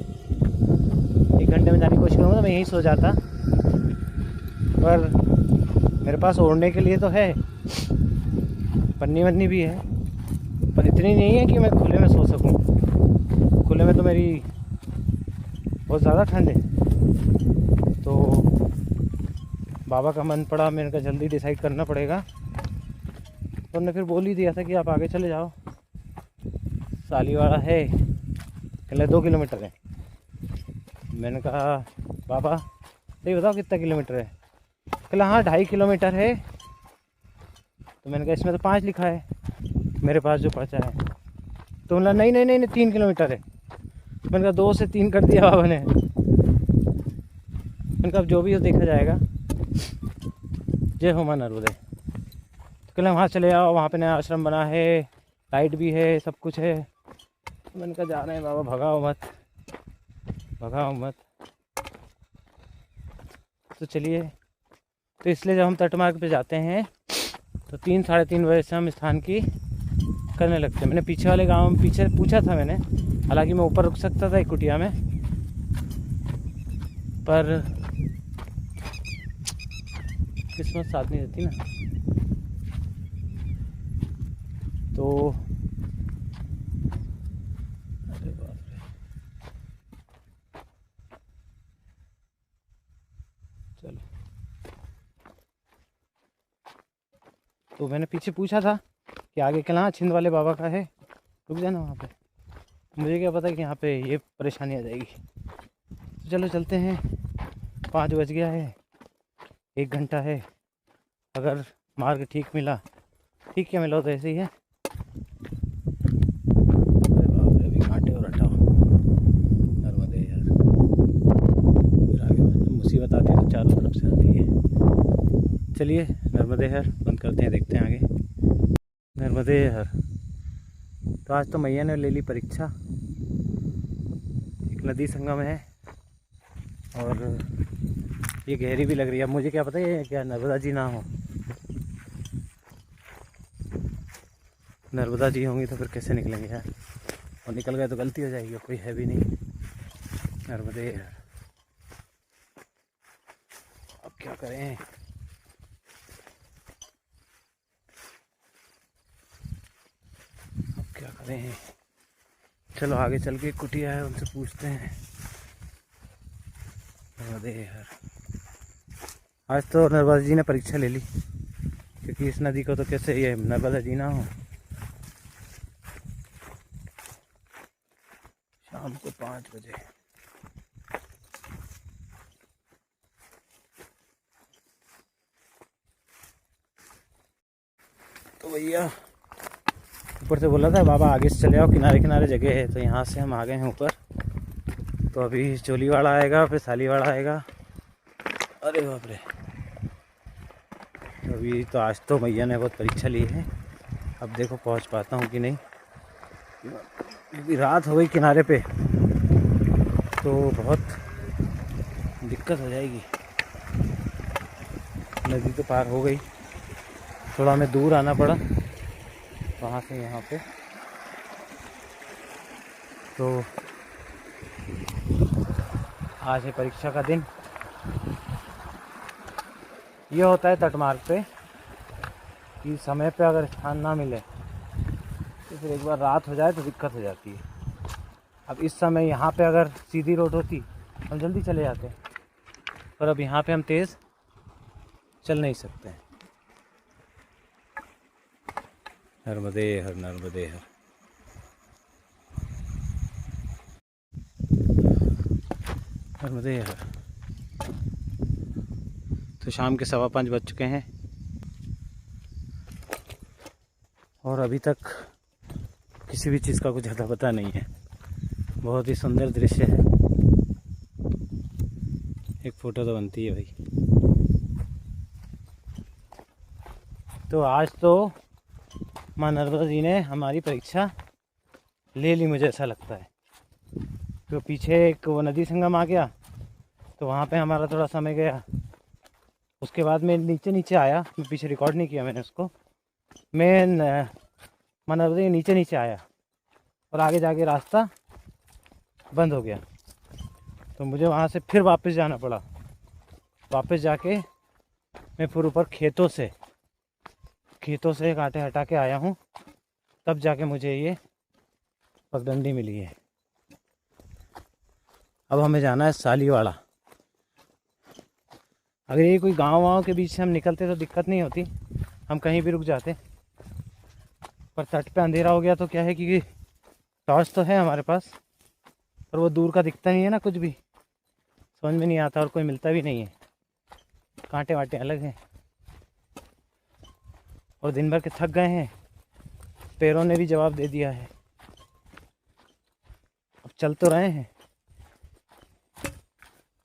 1 घंटे में जाने की कोशिश करूँगा तो मैं यहीं सो जाता, पर मेरे पास ओढ़ने के लिए तो है, पन्नी वन्नी भी है, पर इतनी नहीं है कि मैं खुले में सो सकूं। खुले में तो मेरी बहुत ज़्यादा ठंड है। तो बाबा का मन पड़ा, मेरे को जल्दी डिसाइड करना पड़ेगा, तो उन्होंने फिर बोल ही दिया था कि आप आगे चले जाओ, सालीवाड़ा है, कहले 2 किलोमीटर है। मैंने कहा बाबा सही बताओ कितना किलोमीटर है, कहला हाँ 2.5 किलोमीटर है। तो मैंने कहा इसमें तो 5 लिखा है मेरे पास जो पर्चा है। तो बोला नहीं नहीं नहीं नहीं 3 किलोमीटर है। मैंने कहा 2 से 3 कर दिया बाबा ने। मैंने कहा अब जो भी हो देखा जाएगा, जय हो मां नर्मदे। तो कहला वहाँ चले आओ, वहाँ पे नया आश्रम बना है, लाइट भी है, सब कुछ है। तो मैंने कहा जा रहे हैं बाबा, भगाओ मत, भगाओ मत। तो चलिए, तो इसलिए जब हम तट मार्ग पे जाते हैं तो 3 साढ़े 3 बजे से हम स्थान की करने लगते हैं। मैंने पीछे वाले गांव में पीछे पूछा था मैंने, हालांकि मैं ऊपर रुक सकता था एक कुटिया में, पर किस्मत साथ नहीं देती ना। तो अरे बाप रे, चलो। तो मैंने पीछे पूछा था कि आगे कहाँ छिंद वाले बाबा का है, रुक जाना वहाँ पे, मुझे क्या पता कि यहाँ पे ये परेशानी आ जाएगी। तो चलो चलते हैं, 5 बज गया है, 1 घंटा है। अगर मार्ग ठीक मिला, ठीक क्या मिला तो ऐसे ही है। अरे बाप रे, अभी कांटे और हटाओ, नर्मदे यार, फिर आगे मुसीबत आती है तो चारों तरफ से आती है। चलिए नर्मदे हर बंद करते हैं, देखते हैं आगे। नर्मदे हर। तो आज तो मैया ने ले ली परीक्षा। एक नदी संगम है और ये गहरी भी लग रही है। अब मुझे क्या पता ये क्या नर्मदा जी ना हो, नर्मदा जी होंगी तो फिर कैसे निकलेंगे यार, और निकल गए तो गलती हो जाएगी, कोई है भी नहीं। नर्मदे यार, अब क्या करें। अब क्या करें, चलो आगे चल के कुटिया है उनसे पूछते हैं। नर्मदे यार, आज तो नर्मदा जी ने परीक्षा ले ली, क्योंकि इस नदी को तो कैसे ये नर्मदा जी ना हो। शाम को 5 बजे। तो भैया ऊपर से बोला था बाबा आगे से चले आओ, किनारे किनारे जगह है। तो यहाँ से हम आ गए हैं ऊपर। तो अभी चोली वाला आएगा, फिर साली वाला आएगा। अरे बाप रे, अभी तो आज तो मैया ने बहुत परीक्षा ली है। अब देखो पहुँच पाता हूँ कि नहीं, क्योंकि रात हो गई किनारे पे तो बहुत दिक्कत हो जाएगी। नदी तो पार हो गई, थोड़ा हमें दूर आना पड़ा वहाँ से यहाँ पे। तो आज है परीक्षा का दिन। ये होता है तटमार्ग पे कि समय पे अगर स्थान ना मिले तो फिर एक बार रात हो जाए तो दिक्कत हो जाती है। अब इस समय यहाँ पे अगर सीधी रोड होती हम जल्दी चले जाते, पर अब यहाँ पे हम तेज़ चल नहीं सकते हैं। नर्मदे हर, नर्मदे हर। नर्मदे हर। तो शाम के 5:15 बज चुके हैं और अभी तक किसी भी चीज़ का कुछ अता पता नहीं है। बहुत ही सुंदर दृश्य है, एक फ़ोटो तो बनती है भाई। तो आज तो माँ नर्मदा जी ने हमारी परीक्षा ले ली, मुझे ऐसा लगता है। तो पीछे एक वो नदी संगम आ गया, तो वहाँ पे हमारा थोड़ा समय गया। उसके बाद मैं नीचे नीचे आया, मैं पीछे रिकॉर्ड नहीं किया मैंने उसको। मैं माँ नर्मदा जी नीचे नीचे आया और आगे जाके रास्ता बंद हो गया, तो मुझे वहाँ से फिर वापस जाना पड़ा। वापस जाके मैं फिर ऊपर खेतों से कांटे हटा के आया हूँ, तब जाके मुझे ये पगडंडी मिली है। अब हमें जाना है सालीवाड़ा। अगर ये कोई गांव के बीच से हम निकलते तो दिक्कत नहीं होती, हम कहीं भी रुक जाते। पर तट पे अंधेरा हो गया तो क्या है कि टॉर्च तो है हमारे पास, पर वो दूर का दिखता नहीं है ना, कुछ भी समझ में नहीं आता और कोई मिलता भी नहीं है। कांटे वाटे अलग हैं और दिन भर के थक गए हैं, पैरों ने भी जवाब दे दिया है। अब चल तो रहे हैं,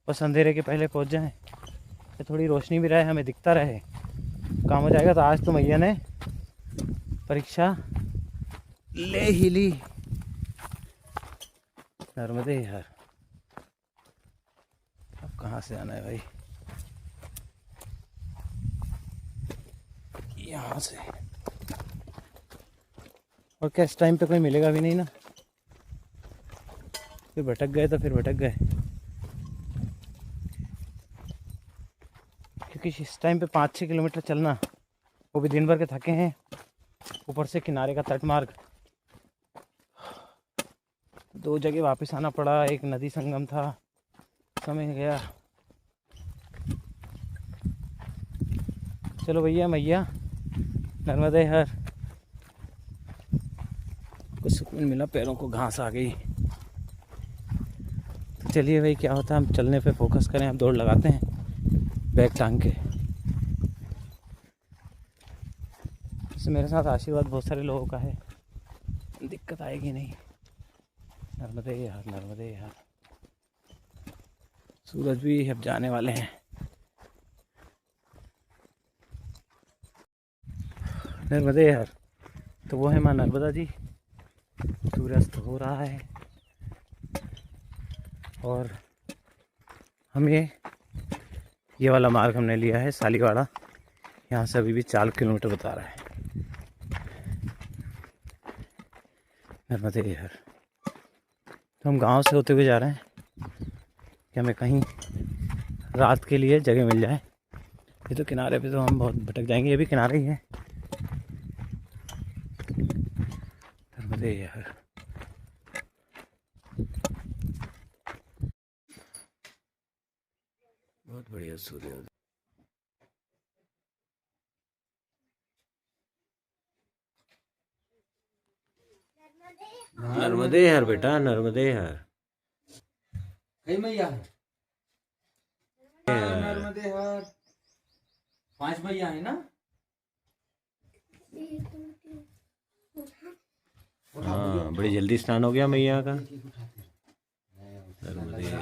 बस अंधेरे के पहले पहुंच जाएं, तो थोड़ी रोशनी भी रहे, हमें दिखता रहे, काम हो जाएगा। तो आज तो मैया ने परीक्षा ले ही ली। नर्मदे यार, अब कहाँ से आना है भाई, यहाँ से। और क्या इस टाइम पे कोई मिलेगा भी नहीं ना, फिर भटक गए तो फिर भटक गए, क्योंकि इस टाइम पे 5-6 किलोमीटर चलना, वो भी दिन भर के थके हैं, ऊपर से किनारे का तट मार्ग। 2 जगह वापस आना पड़ा, एक नदी संगम था, समय गया। चलो भैया मैया नर्मदे हर, कुछ सुकून मिला, पैरों को घास आ गई। तो चलिए भाई, क्या होता है, हम चलने पे फोकस करें, हम दौड़ लगाते हैं बैग टांग के। इससे मेरे साथ आशीर्वाद बहुत सारे लोगों का है, दिक्कत आएगी नहीं। नर्मदे यार, नर्मदे यार। सूरज भी अब जाने वाले हैं। नर्मदे यार। तो वो है माँ नर्मदा जी, सूर्यास्त हो रहा है और हम ये वाला मार्ग हमने लिया है सालीवाड़ा। यहाँ से अभी भी 4 किलोमीटर बता रहा है। नर्मदे यार। तो हम गांव से होते हुए जा रहे हैं कि हमें कहीं रात के लिए जगह मिल जाए। ये तो किनारे पे तो हम बहुत भटक जाएंगे, ये भी किनारे ही है। नर्मदे यार। बहुत बढ़िया सूर्योदय। नर्मदे यार बेटा, नर्मदे यार। कई मैया है नर्मदे हर 5 मैया है ना। हाँ, बड़ी जल्दी स्नान हो गया मैया का।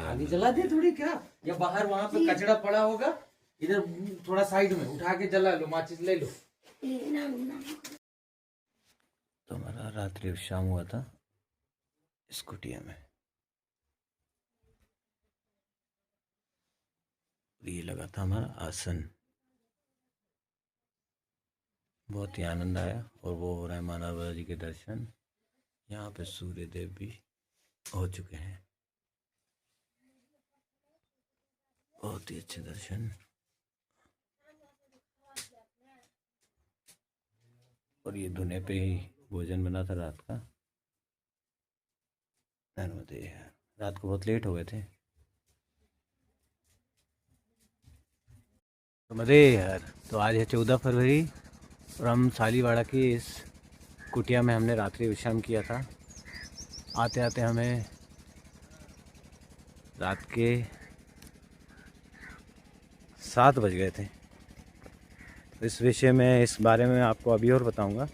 आगे जला दे थोड़ी क्या, या बाहर वहाँ पे कचरा पड़ा होगा, इधर थोड़ा साइड में उठा के जला लो, माचिस ले लो। तो हमारा रात्रि विश्राम हुआ था इस कुटिया में। ये लगा था हमारा आसन। बहुत ही आनंद आया। और वो हो रहा है माँ नर्मदा जी के दर्शन। यहाँ पे सूर्य देव भी हो चुके हैं। बहुत ही अच्छे दर्शन। और ये धुने पे ही भोजन बना था रात का। नर्मदे यार। रात को बहुत लेट हो गए थे। नर्मदे यार। तो आज है 14 फरवरी और हम सालीवाड़ा की इस कुटिया में हमने रात्रि विश्राम किया था। आते आते हमें रात के 7 बज गए थे। इस विषय में, इस बारे में आपको अभी और बताऊंगा।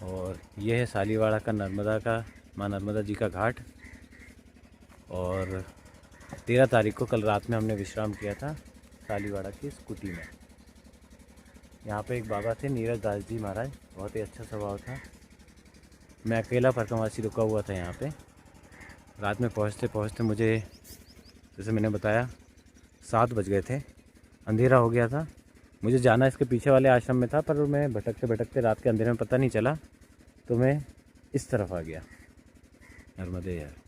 और यह है सालीवाड़ा का नर्मदा का, माँ नर्मदा जी का घाट। और 13 तारीख को कल रात में हमने विश्राम किया था सालीवाड़ा की इस कुटी में। यहाँ पे एक बाबा थे, नीरज दास जी महाराज। बहुत ही अच्छा स्वभाव था। मैं अकेला परकमवासी रुका हुआ था यहाँ पे। रात में पहुँचते पहुँचते मुझे, जैसे मैंने बताया, 7 बज गए थे। अंधेरा हो गया था। मुझे जाना इसके पीछे वाले आश्रम में था, पर मैं भटकते भटकते रात के अंधेरे में पता नहीं चला, तो मैं इस तरफ आ गया। नर्मदे यार।